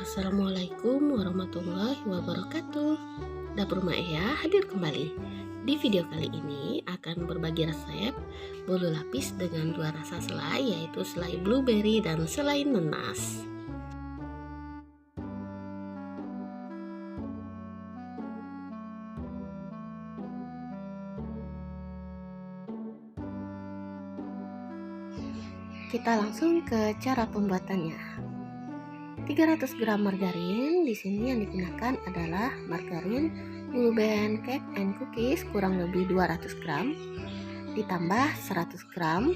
Assalamualaikum warahmatullahi wabarakatuh. Dapur Maya hadir kembali. Di video kali ini akan berbagi resep bolu lapis dengan dua rasa selai, yaitu selai blueberry dan selai nanas. Kita langsung ke cara pembuatannya. 300 gram margarin, di sini yang digunakan adalah margarin Blueband Cake and Cookies kurang lebih 200 gram, ditambah 100 gram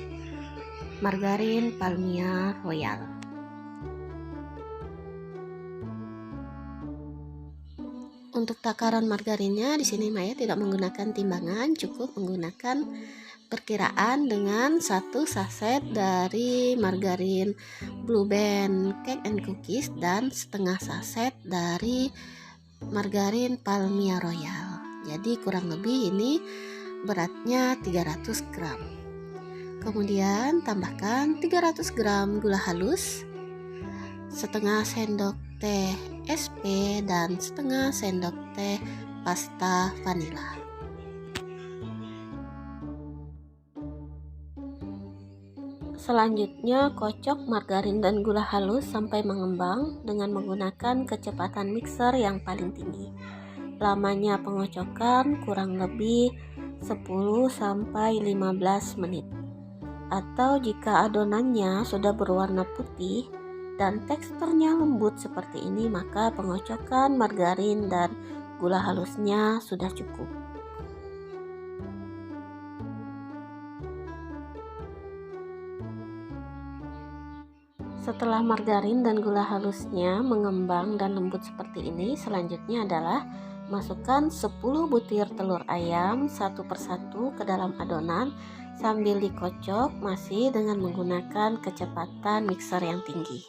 margarin Palmia Royal. Untuk takaran margarinnya di sini Maya tidak menggunakan timbangan, cukup menggunakan perkiraan dengan 1 saset dari margarin Blueband Cake and Cookies dan setengah saset dari margarin Palmia Royal. Jadi kurang lebih ini beratnya 300 gram. Kemudian tambahkan 300 gram gula halus, setengah sendok teh SP dan setengah sendok teh pasta vanila. Selanjutnya kocok margarin dan gula halus sampai mengembang dengan menggunakan kecepatan mixer yang paling tinggi. Lamanya pengocokan kurang lebih 10-15 menit. Atau jika adonannya sudah berwarna putih dan teksturnya lembut seperti ini, maka pengocokan margarin dan gula halusnya sudah cukup. Setelah margarin dan gula halusnya mengembang dan lembut seperti ini, selanjutnya adalah masukkan 10 butir telur ayam satu persatu ke dalam adonan sambil dikocok masih dengan menggunakan kecepatan mixer yang tinggi.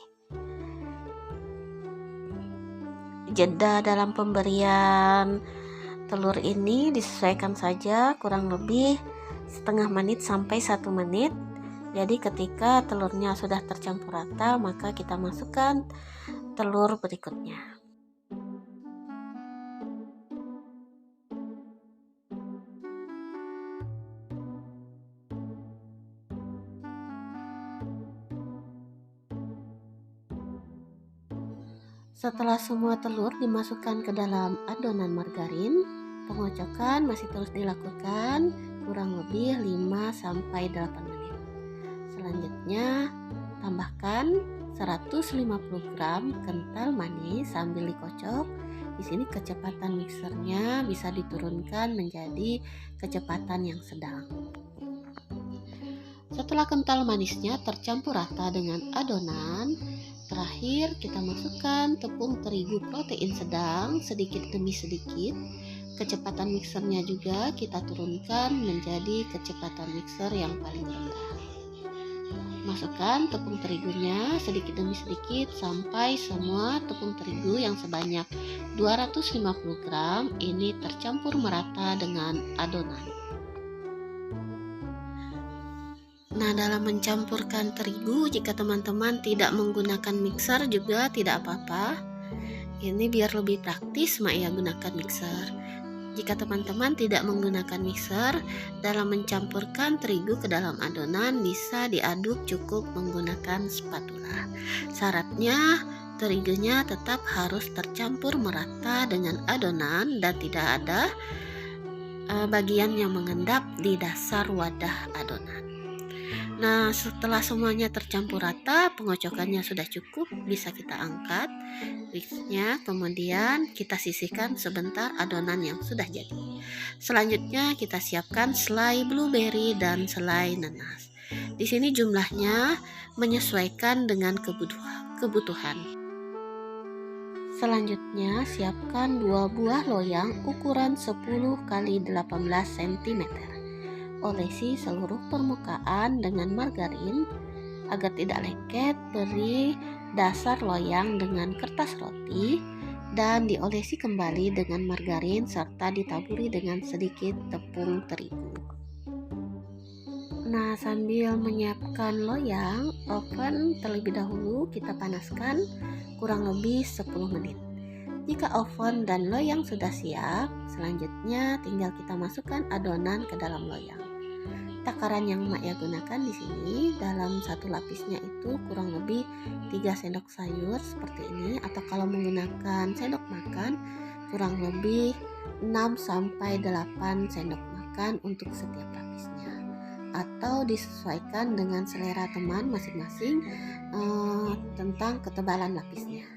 Jeda dalam pemberian telur ini disesuaikan saja, kurang lebih setengah menit sampai 1 menit. Jadi ketika telurnya sudah tercampur rata, maka kita masukkan telur berikutnya. Setelah semua telur dimasukkan ke dalam adonan margarin, pengocokan masih terus dilakukan kurang lebih 5-8 menit. Selanjutnya tambahkan 150 gram kental manis sambil dikocok. Di sini kecepatan mixernya bisa diturunkan menjadi kecepatan yang sedang. Setelah kental manisnya tercampur rata dengan adonan, terakhir kita masukkan tepung terigu protein sedang sedikit demi sedikit. Kecepatan mixernya juga kita turunkan menjadi kecepatan mixer yang paling rendah. Masukkan tepung terigunya sedikit demi sedikit sampai semua tepung terigu yang sebanyak 250 gram ini tercampur merata dengan adonan. Nah, dalam mencampurkan terigu, jika teman-teman tidak menggunakan mixer juga tidak apa-apa. Ini biar lebih praktis, Maya gunakan mixer. Jika teman-teman tidak menggunakan mixer, dalam mencampurkan terigu ke dalam adonan bisa diaduk cukup menggunakan spatula. Syaratnya terigunya tetap harus tercampur merata dengan adonan dan tidak ada bagian yang mengendap di dasar wadah adonan. Nah, setelah semuanya tercampur rata, pengocokannya sudah cukup, bisa kita angkat mixnya, kemudian kita sisihkan sebentar adonan yang sudah jadi. Selanjutnya kita siapkan selai blueberry dan selai nanas. Di sini jumlahnya menyesuaikan dengan kebutuhan. Selanjutnya siapkan 2 buah loyang ukuran 10 x 18 cm. Olesi seluruh permukaan dengan margarin agar tidak lengket. Beri dasar loyang dengan kertas roti dan diolesi kembali dengan margarin serta ditaburi dengan sedikit tepung terigu. Nah, sambil menyiapkan loyang, oven terlebih dahulu kita panaskan kurang lebih 10 menit. Jika oven dan loyang sudah siap, selanjutnya tinggal kita masukkan adonan ke dalam loyang. Takaran yang Mak Ya gunakan di sini dalam satu lapisnya itu kurang lebih 3 sendok sayur seperti ini, atau kalau menggunakan sendok makan kurang lebih 6 sampai 8 sendok makan untuk setiap lapisnya, atau disesuaikan dengan selera teman masing-masing tentang ketebalan lapisnya.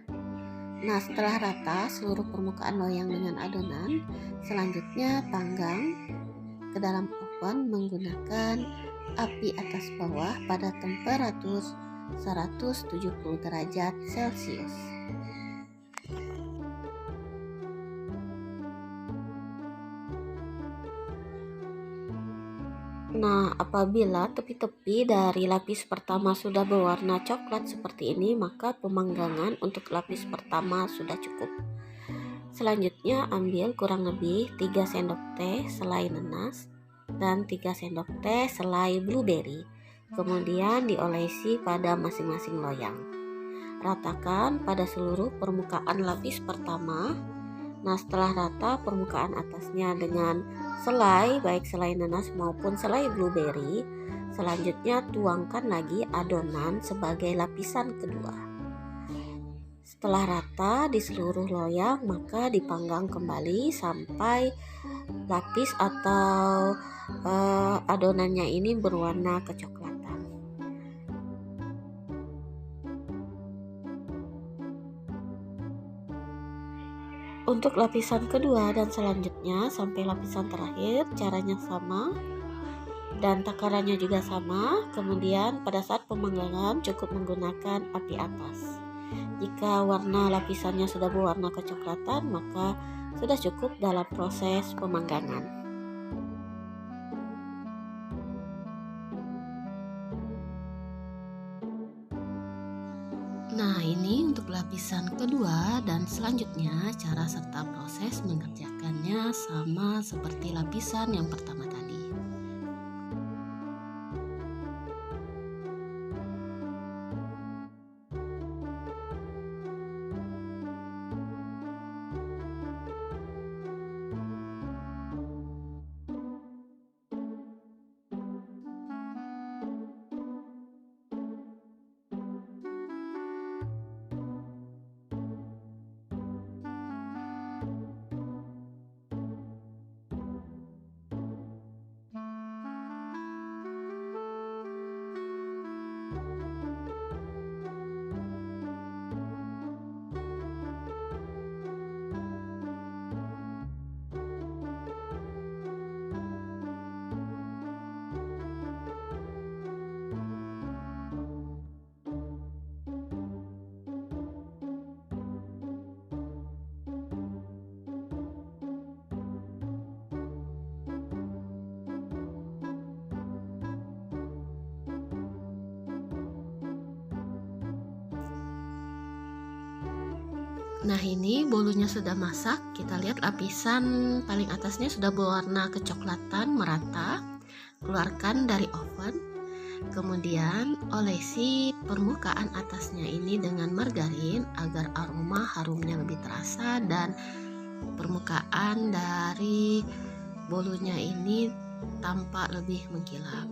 Nah, setelah rata seluruh permukaan loyang dengan adonan, selanjutnya panggang ke dalam oven menggunakan api atas bawah pada temperatur 170 derajat Celcius. Nah, apabila tepi-tepi dari lapis pertama sudah berwarna coklat seperti ini, maka pemanggangan untuk lapis pertama sudah cukup. Selanjutnya ambil kurang lebih 3 sendok teh selai nanas dan 3 sendok teh selai blueberry. Kemudian diolesi pada masing-masing loyang. Ratakan pada seluruh permukaan lapis pertama. Nah, setelah rata permukaan atasnya dengan selai, baik selai nanas maupun selai blueberry, selanjutnya tuangkan lagi adonan sebagai lapisan kedua. Setelah rata di seluruh loyang, maka dipanggang kembali sampai lapis atau adonannya ini berwarna kecoklatan. Untuk lapisan kedua dan selanjutnya sampai lapisan terakhir caranya sama dan takarannya juga sama. Kemudian pada saat pemanggangan cukup menggunakan api atas. Jika warna lapisannya sudah berwarna kecoklatan, maka sudah cukup dalam proses pemanggangan. Nah, ini untuk lapisan kedua dan selanjutnya cara serta proses mengerjakannya sama seperti lapisan yang pertama tadi. Nah, ini bolunya sudah masak. Kita lihat lapisan paling atasnya sudah berwarna kecoklatan merata. Keluarkan dari oven. Kemudian olesi permukaan atasnya ini dengan margarin agar aroma harumnya lebih terasa dan permukaan dari bolunya ini tampak lebih mengkilap.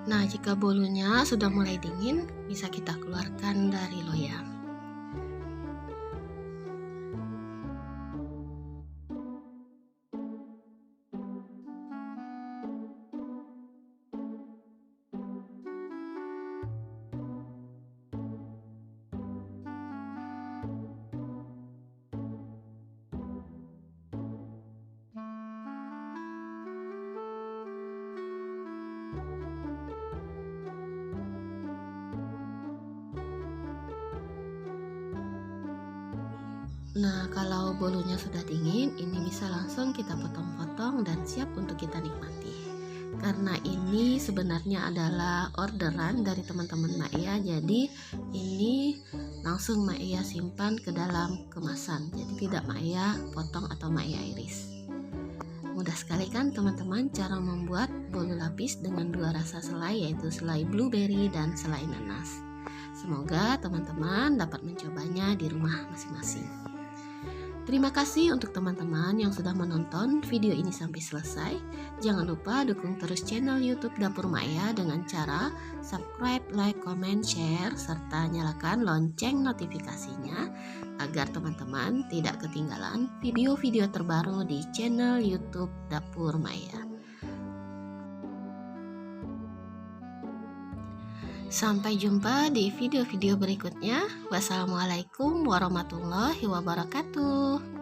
Nah, jika bolunya sudah mulai dingin, bisa kita keluarkan dari loyang. Nah, kalau bolunya sudah dingin, ini bisa langsung kita potong-potong dan siap untuk kita nikmati. karena ini sebenarnya adalah orderan dari teman-teman Maya, jadi ini langsung Maya simpan ke dalam kemasan, jadi tidak Maya potong atau Maya iris. Mudah sekali kan teman-teman cara membuat bolu lapis dengan dua rasa selai, yaitu selai blueberry dan selai nanas. Semoga teman-teman dapat mencobanya di rumah masing-masing. Terima kasih untuk teman-teman yang sudah menonton video ini sampai selesai. Jangan lupa dukung terus channel YouTube Dapur Maya dengan cara subscribe, like, comment, share, serta nyalakan lonceng notifikasinya agar teman-teman tidak ketinggalan video-video terbaru di channel YouTube Dapur Maya. Sampai jumpa di video-video berikutnya. Wassalamualaikum warahmatullahi wabarakatuh.